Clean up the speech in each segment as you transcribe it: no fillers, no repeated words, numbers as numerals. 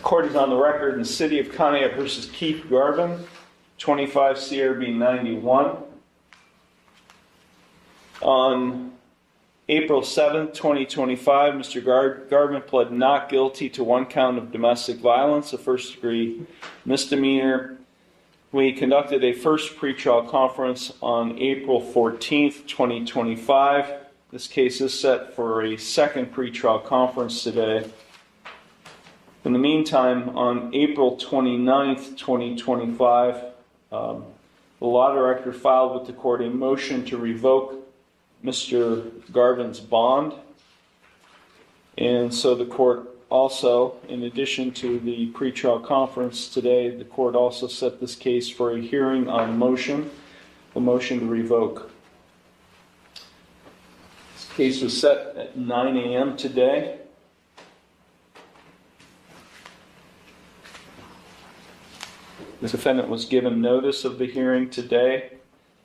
Court is on the record in City of Conneaut versus Keith Garvin, 25 CRB 91. On April 7, 2025, Mr. Garvin pled not guilty to one count of domestic violence, a first-degree misdemeanor. We conducted a first pretrial conference on April 14, 2025. This case is set for a second pretrial conference today. In the meantime, on April 29th, 2025, the law director filed with the court a motion to revoke Mr. Garvin's bond. And so the court also, in addition to the pretrial conference today, the court also set this case for a hearing on the motion to revoke. This case was set at 9 a.m. today. The defendant was given notice of the hearing today.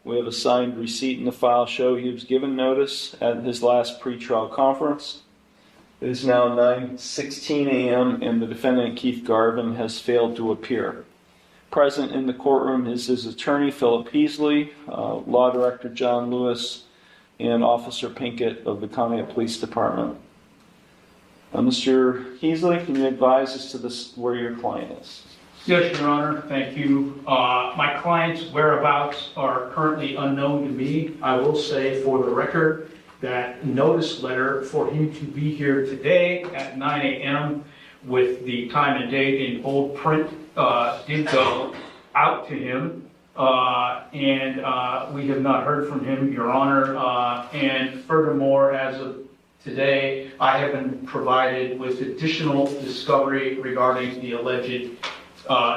We have a signed receipt in the file show he was given notice at his last pretrial conference. It is now 9:16 a.m. and the defendant, Keith Garvin, has failed to appear. Present in the courtroom is his attorney, Philip Heasley, law director John Lewis, and Officer Pinkett of the Conneaut Police Department. Mr. Heasley, can you advise us to where your client is? Yes, Your Honor. Thank you. My client's whereabouts are currently unknown to me. I will say for the record that notice letter for him to be here today at 9 a.m. with the time and date in bold print did go out to him. And we have not heard from him, Your Honor. And furthermore, as of today, I have been provided with additional discovery regarding the alleged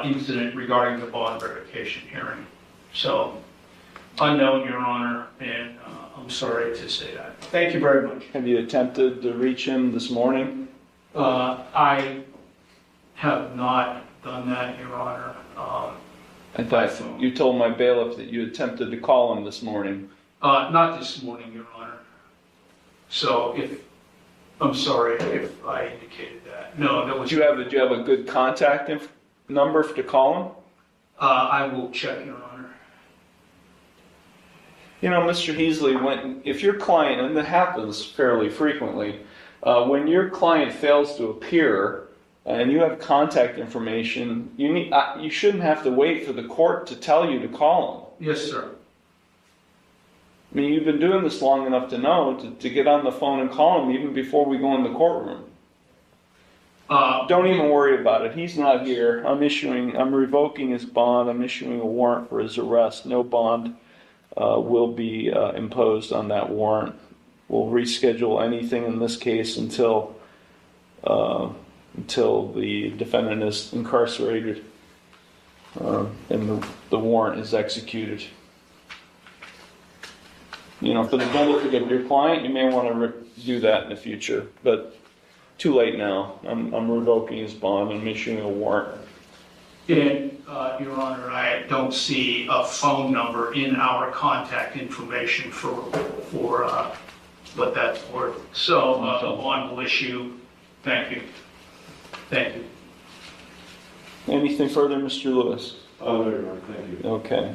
incident regarding the bond revocation hearing. So, unknown, Your Honor, and I'm sorry to say that. Thank you very much. Have you attempted to reach him this morning? I have not done that, Your Honor. I thought you told my bailiff that you attempted to call him this morning. Not this morning, Your Honor. So, I'm sorry if I indicated that. No, that was... Do you have a good contact number to call him? I will check, Your Honor. You know, Mr. Heasley, if your client, and that happens fairly frequently, when your client fails to appear and you have contact information, you shouldn't have to wait for the court to tell you to call him. Yes, sir. I mean, you've been doing this long enough to know to get on the phone and call him even before we go in the courtroom. Don't even worry about it. He's not here. I'm revoking his bond. I'm issuing a warrant for his arrest. No bond will be imposed on that warrant. We'll reschedule anything in this case until the defendant is incarcerated and the warrant is executed. You know, for the benefit of your client, you may want to do that in the future, but too late now. I'm revoking his bond and issuing a warrant. And, Your Honor, I don't see a phone number in our contact information for what that's worth. So, on the issue, thank you. Thank you. Anything further, Mr. Lewis? Oh, no, Your Honor, thank you. Okay.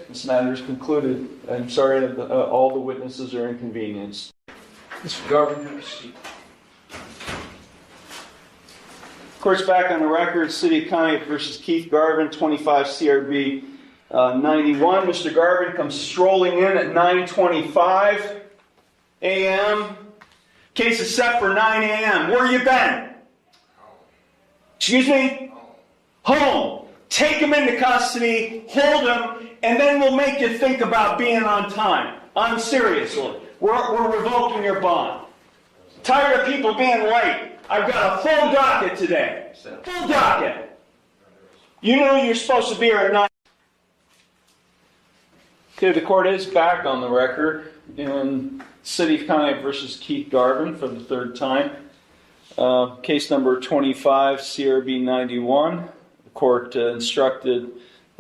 This matter is concluded. I'm sorry that all the witnesses are inconvenienced. Mr. Garvin, have a seat. Court's back on the record. City of Conneaut versus Keith Garvin, 25 CRB 91. Mr. Garvin comes strolling in at 9:25 a.m. Case is set for 9 a.m. Where you been? Excuse me? Home. Take him into custody, hold him, and then we'll make you think about being on time. Seriously. We're revoking your bond. Tired of people being late. I've got a full docket today. Full docket. You know you're supposed to be here at 9. Okay, the court is back on the record in City of Conneaut versus Keith Garvin for the third time. Case number 25 CRB 91. The court instructed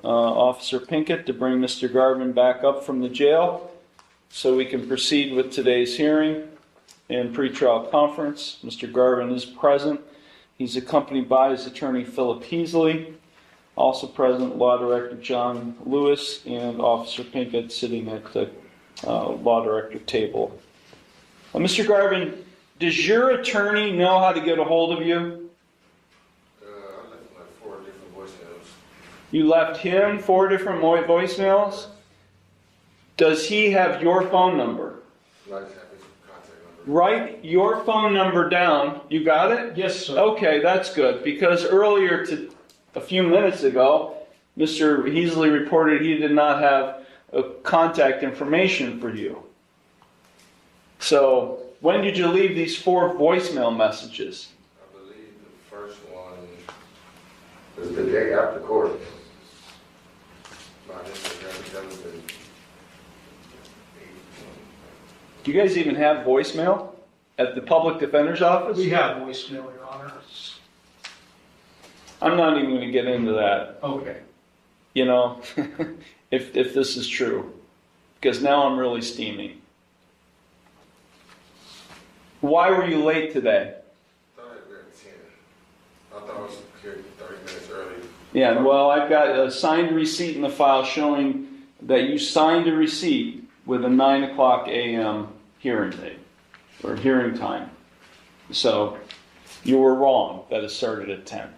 Officer Pinkett to bring Mr. Garvin back up from the jail so we can proceed with today's hearing and pretrial conference. Mr. Garvin is present He's accompanied by his attorney, Philip Heasley. Also present, Law Director John Lewis and Officer Pinkett sitting at the Law Director table. Mr. Garvin, does your attorney know how to get a hold of you? I left like 4 different voicemails. You left him 4 different voicemails? Does he have your phone number? Like have his contact number. Write your phone number down. You got it? Yes, sir. Okay, that's good, because earlier, a few minutes ago, Mr. Heasley reported he did not have contact information for you. So, when did you leave these 4 voicemail messages? I believe the first one was the day after court. That was the 18th. Do you guys even have voicemail at the public defender's office? We have voicemail, Your Honor. I'm not even going to get into that, Okay. you know, if this is true, because now I'm really steaming. Why were you late today? I thought it was at 10. I thought I was here 30 minutes early. Yeah, well, I've got a signed receipt in the file showing that you signed a receipt with a 9 o'clock a.m. hearing date, or hearing time. So, you were wrong that it started at 10.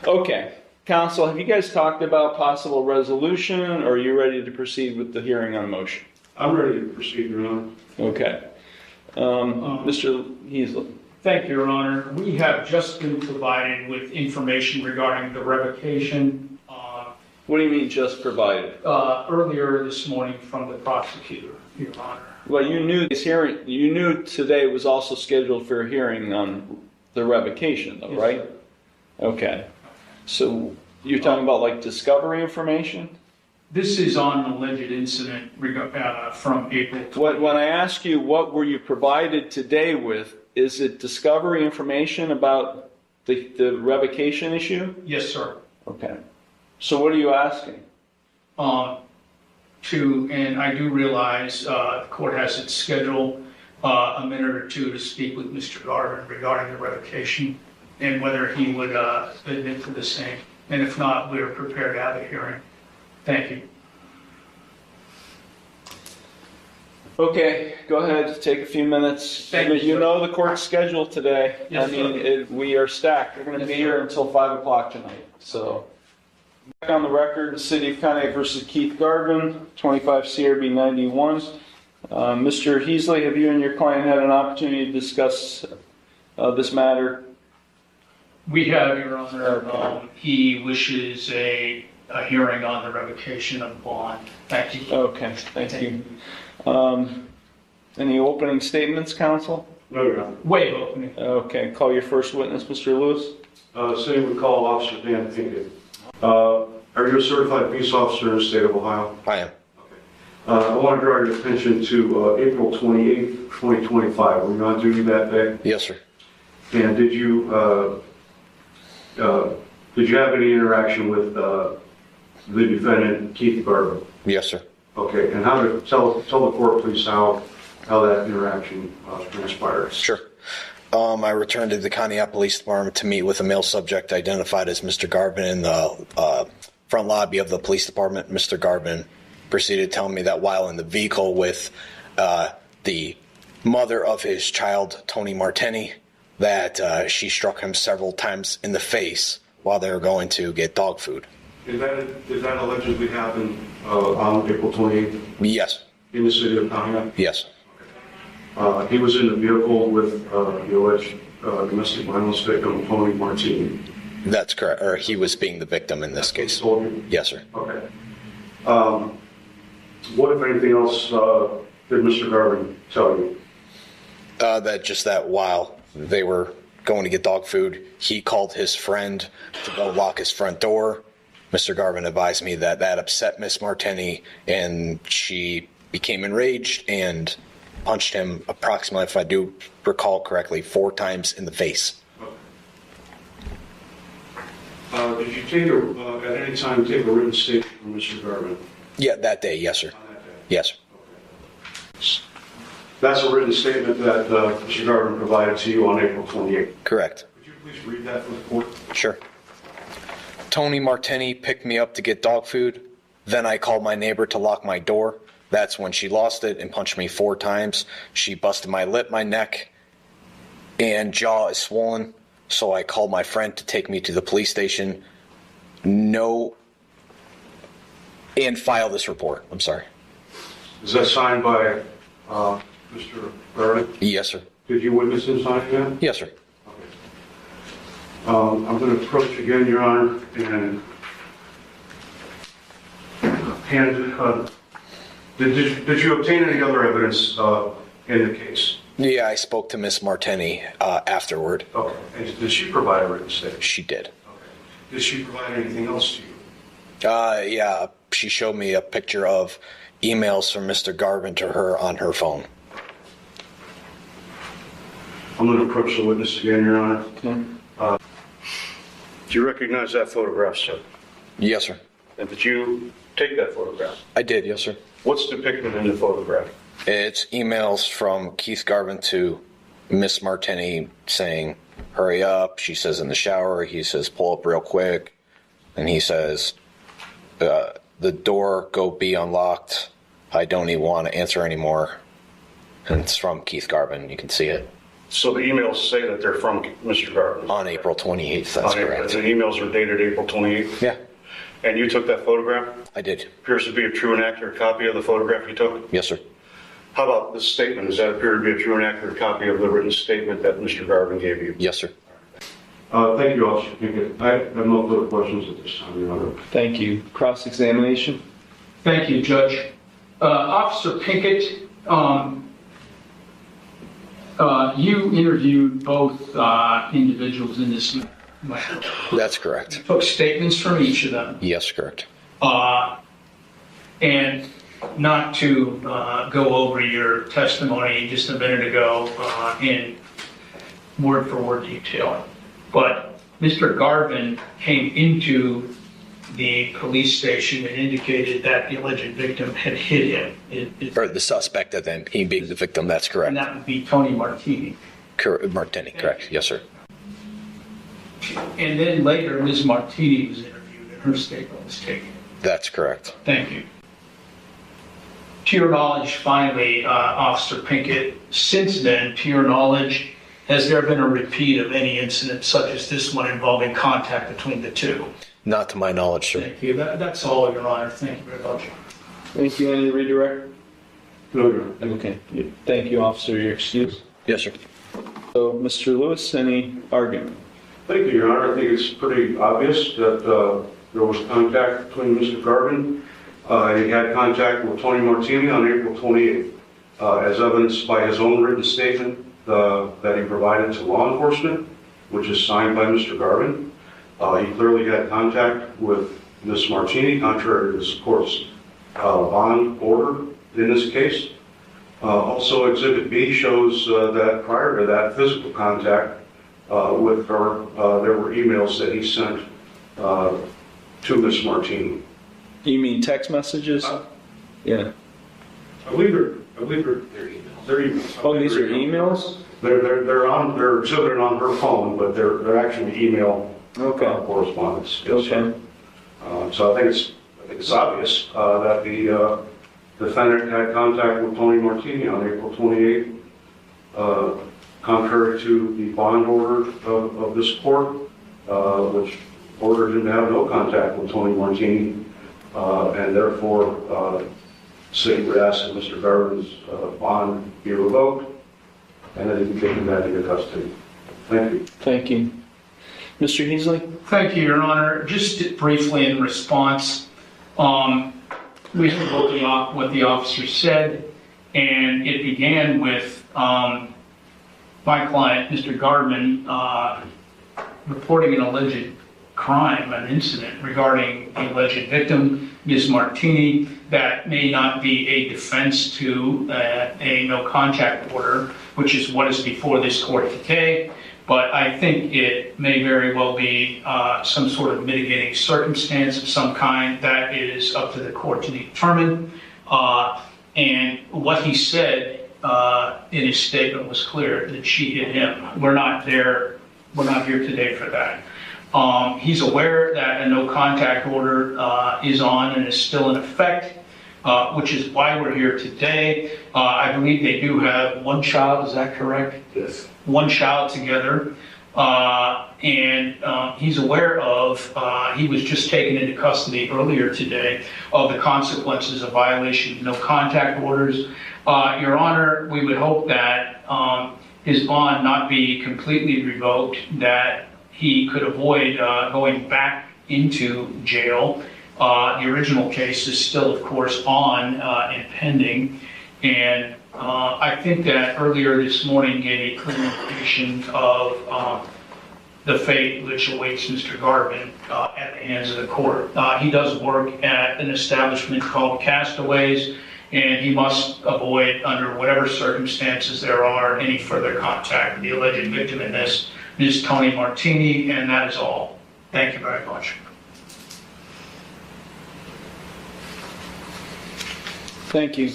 Okay, counsel, have you guys talked about possible resolution, or are you ready to proceed with the hearing on motion? I'm ready to proceed, Your Honor. Okay. Mr. Heasley. Thank you, Your Honor. We have just been provided with information regarding the revocation What do you mean just provided? earlier this morning from the prosecutor, Your Honor. Well, you knew this hearing. You knew today was also scheduled for a hearing on the revocation, though, Yes, right? sir. Okay. So you're talking about like discovery information? This is on an alleged incident from April 20th. When I ask you what were you provided today with, is it discovery information about the revocation issue? Yes, sir. Okay. So what are you asking? And I do realize the court has its schedule a minute or two to speak with Mr. Garvin regarding the revocation and whether he would admit to the same. And if not, we're prepared to have a hearing. Thank you. Okay, go ahead, take a few minutes. Thank you, You sir. know the court's schedule today. Yes, I mean, sir. we are stacked. We're going to Yes, be sir. here until 5 o'clock tonight. So, back on the record, the City of Conneaut versus Keith Garvin, 25 CRB 91. Mr. Heasley, have you and your client had an opportunity to discuss this matter? We have, Your Honor. Okay. He wishes a hearing on the revocation of bond. Thank you. Okay, thank you. Any opening statements, counsel? No, Your Honor. Waive opening. Okay, call your first witness, Mr. Lewis. City would call Officer Dan Pinkett. Are you a certified peace officer in the state of Ohio? I am. I want to draw your attention to April 28th, 2025. Were you on duty that day? Yes, sir. And did you have any interaction with the defendant, Keith Garvin? Yes, sir. Okay, and how to tell the court, please, how that interaction transpired. Sure. I returned to the Conneaut Police Department to meet with a male subject identified as Mr. Garvin in the front lobby of the police department. Mr. Garvin proceeded to tell me that while in the vehicle with the mother of his child, Tony Martini, that she struck him several times in the face while they were going to get dog food. Did that allegedly happen on April 28th Yes. in the city of Conneaut? Yes. He was in the vehicle with the alleged domestic violence victim, Tony Martini. That's correct. Or he was being the victim in this case. Told you? Yes, sir. Okay. What, if anything else, did Mr. Garvin tell you? That while they were going to get dog food, he called his friend to go lock his front door. Mr. Garvin advised me that upset Miss Martini, and she became enraged and punched him approximately, if I do recall correctly, 4 times in the face. Did you at any time take a written statement from Mr. Garvin? Yeah, that day, yes, sir. On that day? Yes. That's a written statement that Mr. Garvin provided to you on April 28th. Correct. Could you please read that for the court? Sure. Tony Martini picked me up to get dog food. Then I called my neighbor to lock my door. That's when she lost it and punched me 4 times. She busted my lip, my neck, and jaw is swollen. So I called my friend to take me to the police station. And file this report. I'm sorry. Is that signed by Mr. Garvin? Yes, sir. Did you witness him signing that? Yes, sir. I'm going to approach again, Your Honor, and did you obtain any other evidence in the case? Yeah, I spoke to Miss Martini afterward. Okay. And did she provide a written statement? She did. Okay. Did she provide anything else to you? Yeah, she showed me a picture of emails from Mr. Garvin to her on her phone. I'm going to approach the witness again, Your Honor. Okay. Do you recognize that photograph, sir? Yes, sir. And did you take that photograph? I did, yes, sir. What's depicted in the photograph? It's emails from Keith Garvin to Miss Martini saying, hurry up. She says in the shower. He says, pull up real quick. And he says, the door go be unlocked. I don't even want to answer anymore. And it's from Keith Garvin. You can see it. So the emails say that they're from Mr. Garvin? On April 28th, that's correct. The emails are dated April 28th? Yeah, And you took that photograph? I did. Appears to be a true and accurate copy of the photograph you took? Yes, sir. How about this statement? Does that appear to be a true and accurate copy of the written statement that Mr. Garvin gave you? Yes, sir. Thank you, Officer Pinkett. I have no further questions at this time, Your Honor. Thank you. Cross-examination? Thank you, Judge. Officer Pinkett, you interviewed both individuals in this matter. That's correct. Took statements from each of them. Yes, correct. And not to go over your testimony just a minute ago in word-for-word detail, but Mr. Garvin came into the police station and indicated that the alleged victim had hit him. Or the suspect of them, he being the victim, that's correct. And that would be Tony Martini. Martini, correct. Yes, sir. And then later, Ms. Martini was interviewed and her statement was taken. That's correct. Thank you. To your knowledge, finally, Officer Pinkett, since then, to your knowledge, has there been a repeat of any incident such as this one involving contact between the two? Not to my knowledge, sir. Thank you. That's all, Your Honor. Thank you very much. Thank you. Any redirect? No, Your Honor. Okay. Thank you, officer. Your excuse. Yes, sir. So, Mr. Lewis, any argument? Thank you, Your Honor. I think it's pretty obvious that there was contact between Mr. Garvin. He had contact with Tony Martini on April 28th, as evidenced by his own written statement that he provided to law enforcement, which is signed by Mr. Garvin. He clearly had contact with Ms. Martini, contrary to this court's bond order in this case. Also, Exhibit B shows that prior to that physical contact with her, there were emails that he sent to Ms. Martini. You mean text messages? Yeah. I believe they're emails. They're emails. Oh, these are emails? They're exhibited on her phone, but they're actually email correspondence. Yes, Okay. So I think it's obvious that the defendant had contact with Tony Martini on April 28th, contrary to the bond order of this court, which ordered him to have no contact with Tony Martini, and therefore city would ask that Mr. Garvin's bond be revoked and that he be taken back into custody. Thank you. Thank you. Mr. Heasley? Thank you, Your Honor. Just briefly in response, we heard what the officer said, and it began with my client, Mr. Garvin, reporting an alleged crime, an incident regarding the alleged victim, Ms. Martini, that may not be a defense to a no contact order, which is what is before this court today. But I think it may very well be some sort of mitigating circumstance of some kind that is up to the court to determine. And what he said in his statement was clear that she hit him. We're not here today for that. He's aware that a no contact order is on and is still in effect, which is why we're here today. I believe they do have one child, is that correct? Yes. One child together. And he's aware of, he was just taken into custody earlier today, of the consequences of violation of no contact orders. Your Honor, we would hope that his bond not be completely revoked, that he could avoid going back into jail. The original case is still, of course, on and pending. And I think that earlier this morning gave a clear indication of the fate which awaits Mr. Garvin at the hands of the court. He does work at an establishment called Castaways, and he must avoid, under whatever circumstances there are, any further contact with the alleged victim in this, Ms. Tony Martini, and that is all. Thank you very much. Thank you.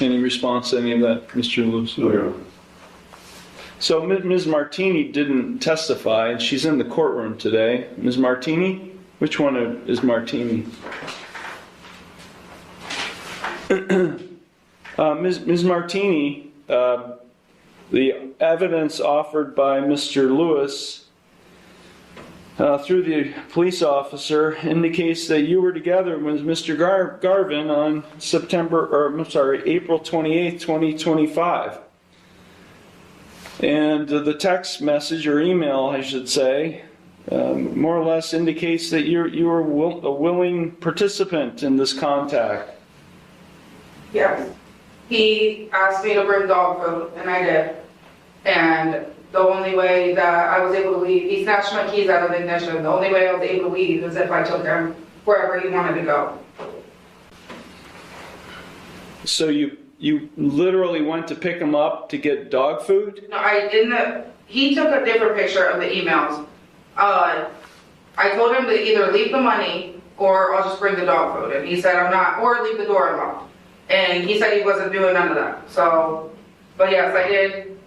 Any response to any of that, Mr. Lewis? No, Your Honor. So Ms. Martini didn't testify, and she's in the courtroom today. Ms. Martini? Which one is Martini? Ms. Martini, the evidence offered by Mr. Lewis through the police officer indicates that you were together with Mr. Garvin on April 28th, 2025. And the text message, or email, I should say, more or less indicates that you were a willing participant in this contact. Yes. He asked me to bring dog food, and I did. And the only way that I was able to leave, he snatched my keys out of the ignition. The only way I was able to leave is if I took him wherever he wanted to go. So you literally went to pick him up to get dog food? No, he took a different picture of the emails. I told him to either leave the money or I'll just bring the dog food. And he said I'm not, or leave the door unlocked. And he said he wasn't doing none of that. So, but yes, I did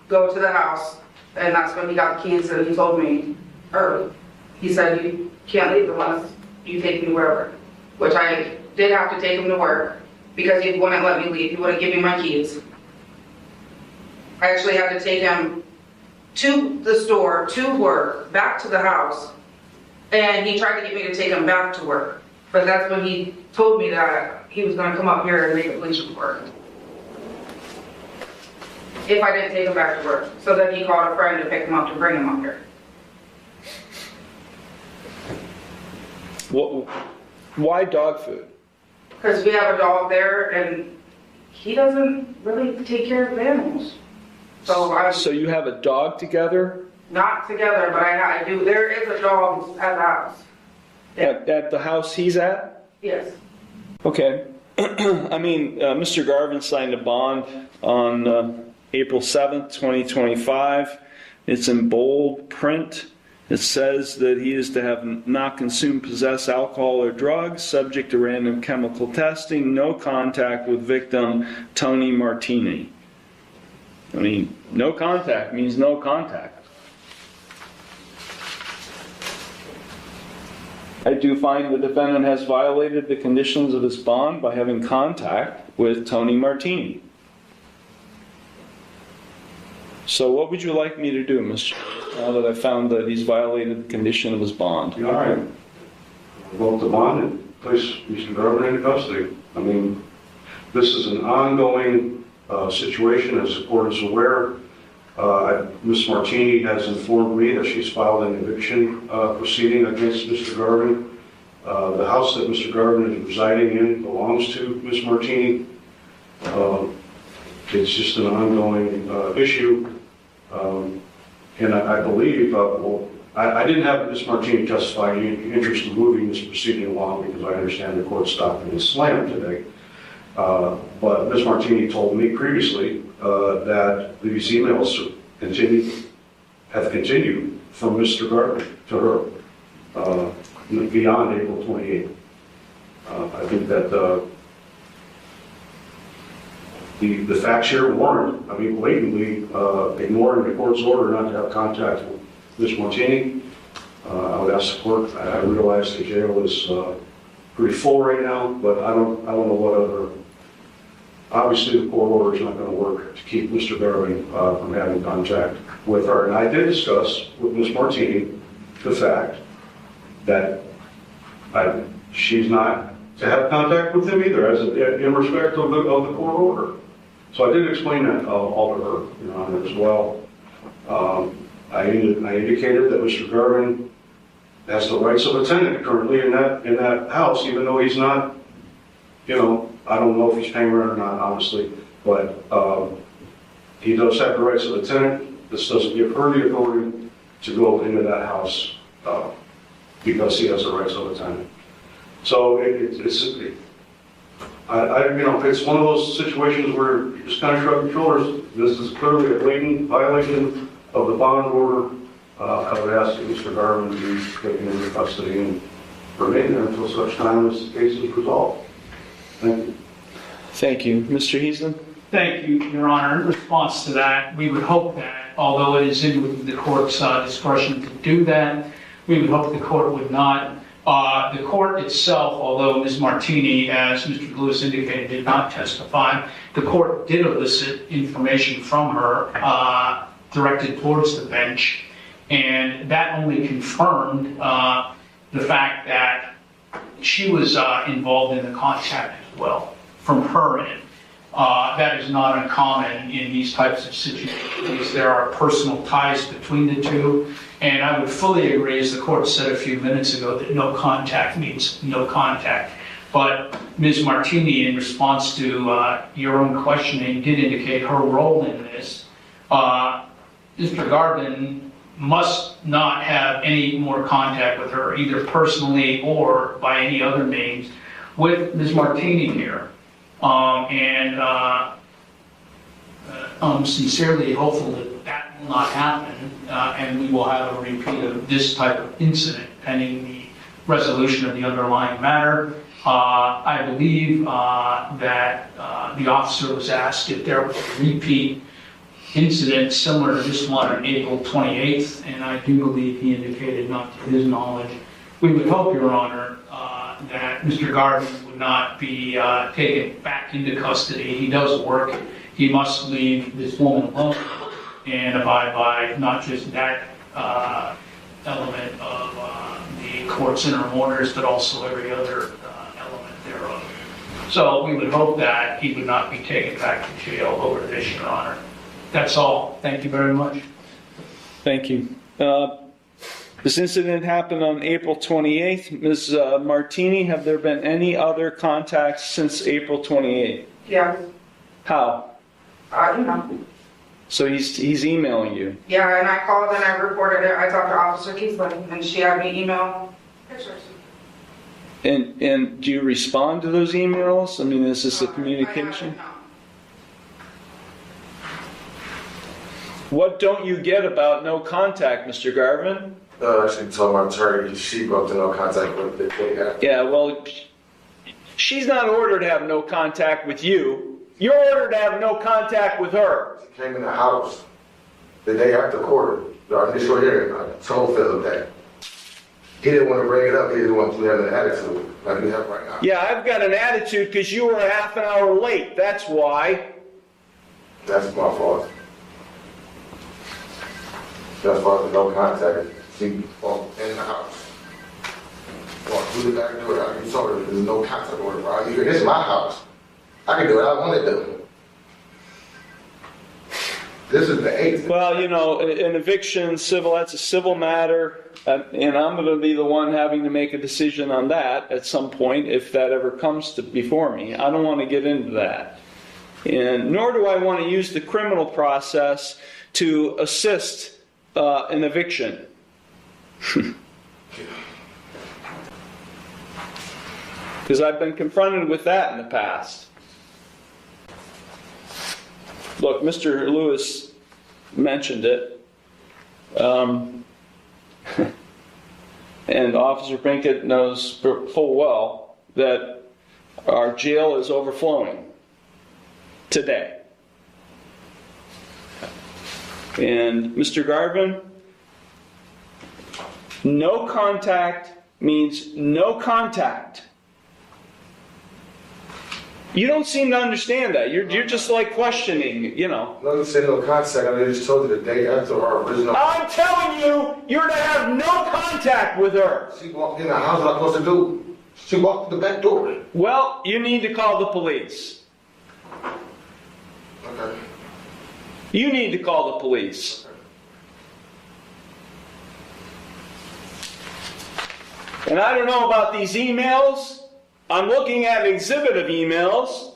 go to the house, and that's when he got the keys, and he told me, or he said, you can't leave unless you take me wherever. Which I did have to take him to work, because he wouldn't let me leave. He wouldn't give me my keys. I actually had to take him to the store, to work, back to the house, and he tried to get me to take him back to work. But that's when he told me that he was going to come up here and make a police report if I didn't take him back to work. So then he called a friend to pick him up to bring him up here. Why dog food? Because we have a dog there, and he doesn't really take care of animals. So I'm So you have a dog together? not together, but I do. There is a dog at the house. At the house he's at? Yes. Okay. I mean, Mr. Garvin signed a bond on April 7th, 2025. It's in bold print. It says that he is to have not consumed, possess alcohol or drugs, subject to random chemical testing, no contact with victim Tony Martini. I mean, no contact means no contact. I do find the defendant has violated the conditions of his bond by having contact with Tony Martini. So what would you like me to do, Mr. Now that I found that he's violated the condition of his bond? All right. Revoke the bond and place Mr. Garvin into custody. I mean, this is an ongoing situation, as the court is aware. Ms. Martini has informed me that she's filed an eviction proceeding against Mr. Garvin. The house that Mr. Garvin is residing in belongs to Ms. Martini. It's just an ongoing issue. And I believe, I didn't have Ms. Martini testify in interest in moving this proceeding along because I understand the court stopped in his slam today. But Ms. Martini told me previously that these emails have continued from Mr. Garvin to her beyond April 28th. I think that The facts here warrant, I mean, blatantly ignoring the court's order not to have contact with Ms. Martini. I would ask the court, I realize the jail is pretty full right now, but I don't know what other, obviously the court order is not going to work to keep Mr. Garvin from having contact with her. And I did discuss with Ms. Martini the fact that she's not to have contact with him either, in respect of the court order. So I did explain that all to her, Your Honor, as well. I indicated that Mr. Garvin has the rights of a tenant currently in that house, even though he's not, I don't know if he's paying rent or not, honestly, but he does have the rights of a tenant. This doesn't give her the authority to go into that house because he has the rights of a tenant. So it's one of those situations where you just kind of shrug your shoulders. This is clearly a blatant violation of the bond order. I would ask that Mr. Garvin be taken into custody and remain there until such time as the case is resolved. Thank you. Thank you. Mr. Heaston? Thank you, Your Honor. In response to that, we would hope that, although it is in the court's discretion to do that, we would hope the court would not. The court itself, although Ms. Martini, as Mr. Lewis indicated, did not testify, the court did elicit information from her directed towards the bench, and that only confirmed the fact that she was involved in the contact as well from her end. That is not uncommon in these types of situations. There are personal ties between the two, and I would fully agree, as the court said a few minutes ago, that no contact means no contact. But Ms. Martini, in response to your own questioning, did indicate her role in this. Mr. Garvin must not have any more contact with her, either personally or by any other means, with Ms. Martini here. I'm sincerely hopeful that that will not happen, and we will have a repeat of this type of incident pending the resolution of the underlying matter. I believe that the officer was asked if there was a repeat incident similar to this one on April 28th, and I do believe he indicated not to his knowledge. We would hope, Your Honor, that Mr. Garvin would not be taken back into custody. He does work. He must leave this woman alone and abide by not just that element of the court's interim orders, but also every other element thereof. So we would hope that he would not be taken back to jail over this, Your Honor. That's all. Thank you very much. Thank you. This incident happened on April 28th. Ms. Martini, have there been any other contacts since April 28th? Yeah. How? So he's emailing you? Yeah, and I called and I reported it. I talked to Officer Kiesling, and she had me email pictures. And do you respond to those emails? I mean, is this a communication? What don't you get about no contact, Mr. Garvin? I actually told my attorney she broke the no contact with the day after. Yeah, well, she's not ordered to have no contact with you. You're ordered to have no contact with her. She came in the house the day after court, the initial hearing. I told Philip that. He didn't want to bring it up. He didn't want to have an attitude like we have right now. Yeah, I've got an attitude because you were a half an hour late. That's why. That's my fault. That's why there's no contact. She in the house. Well, who did I do it? I told her there's no contact order, bro. This is my house. I can do what I want to do. This is the 8th. Well, you know, an eviction, civil, that's a civil matter, and I'm going to be the one having to make a decision on that at some point if that ever comes to before me. I don't want to get into that. And nor do I want to use the criminal process to assist an eviction. Because I've been confronted with that in the past. Look, Mr. Lewis mentioned it. And Officer Pinkett knows full well that our jail is overflowing. today. And Mr. Garvin, no contact means no contact. You don't seem to understand that. You're just like questioning, you know. No, you said no contact. I just told you the day after our original. I'm telling you, you're to have no contact with her. She walked in the house. What am I supposed to do? She walked through the back door. Well, you need to call the police. Okay. You need to call the police. And I don't know about these emails. I'm looking at an exhibit of emails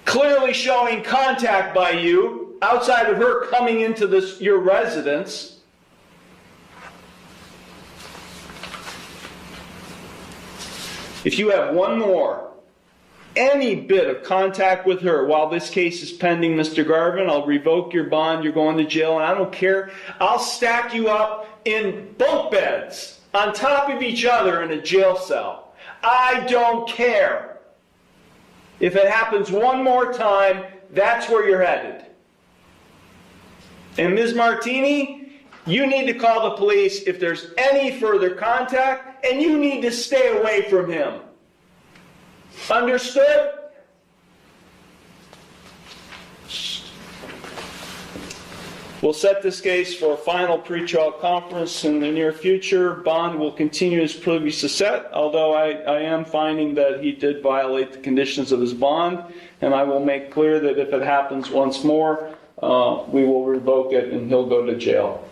clearly showing contact by you outside of her coming into your residence. If you have one more, any bit of contact with her while this case is pending, Mr. Garvin, I'll revoke your bond, you're going to jail, and I don't care. I'll stack you up in bunk beds on top of each other in a jail cell. I don't care. If it happens one more time, that's where you're headed. And Ms. Martini, you need to call the police if there's any further contact, and you need to stay away from him. Understood? We'll set this case for a final pretrial conference in the near future. Bond will continue as previously set, although I am finding that he did violate the conditions of his bond, and I will make clear that if it happens once more, we will revoke it and he'll go to jail.